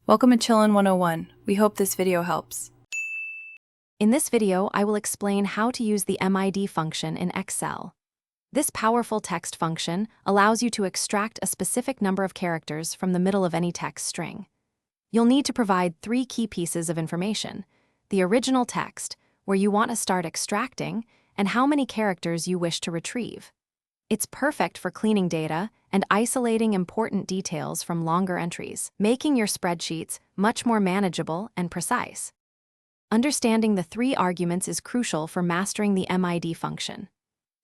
Welcome to Chillin' 101. We hope this video helps. In this video, I will explain how to use the MID function in Excel. This powerful text function allows you to extract a specific number of characters from the middle of any text string. You'll need to provide three key pieces of information: the original text, where you want to start extracting, and how many characters you wish to retrieve. It's perfect for cleaning data and isolating important details from longer entries, making your spreadsheets much more manageable and precise. Understanding the three arguments is crucial for mastering the MID function.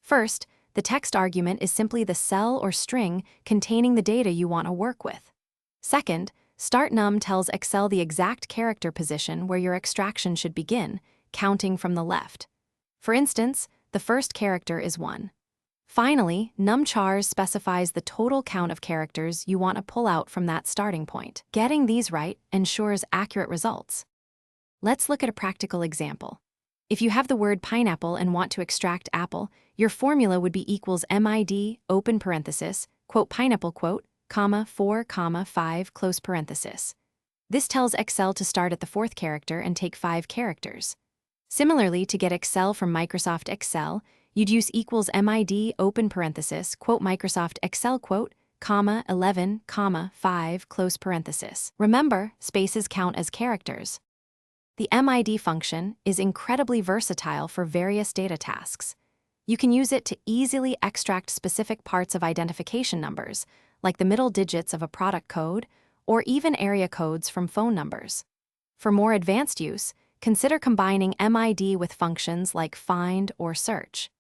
First, the text argument is simply the cell or string containing the data you want to work with. Second, startNum tells Excel the exact character position where your extraction should begin, counting from the left. For instance, the first character is 1. Finally, numchars specifies the total count of characters you want to pull out from that starting point. Getting these right ensures accurate results. Let's look at a practical example. If you have the word pineapple and want to extract apple, your formula would be equals MID, open parenthesis, quote pineapple quote, comma 4, comma 5, close parenthesis. This tells Excel to start at the fourth character and take 5 characters. Similarly, to get Excel from Microsoft Excel, you'd use equals MID, open parenthesis, quote Microsoft Excel quote, comma 11, comma 5, close parenthesis. Remember, spaces count as characters. The MID function is incredibly versatile for various data tasks. You can use it to easily extract specific parts of identification numbers, like the middle digits of a product code, or even area codes from phone numbers. For more advanced use, consider combining MID with functions like find or search.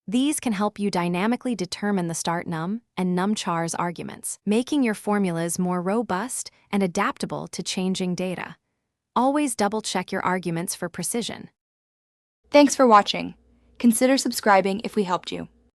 These can help you dynamically determine the startNum and numchars arguments, making your formulas more robust and adaptable to changing data. Always double-check your arguments for precision. Thanks for watching. Consider subscribing if we helped you.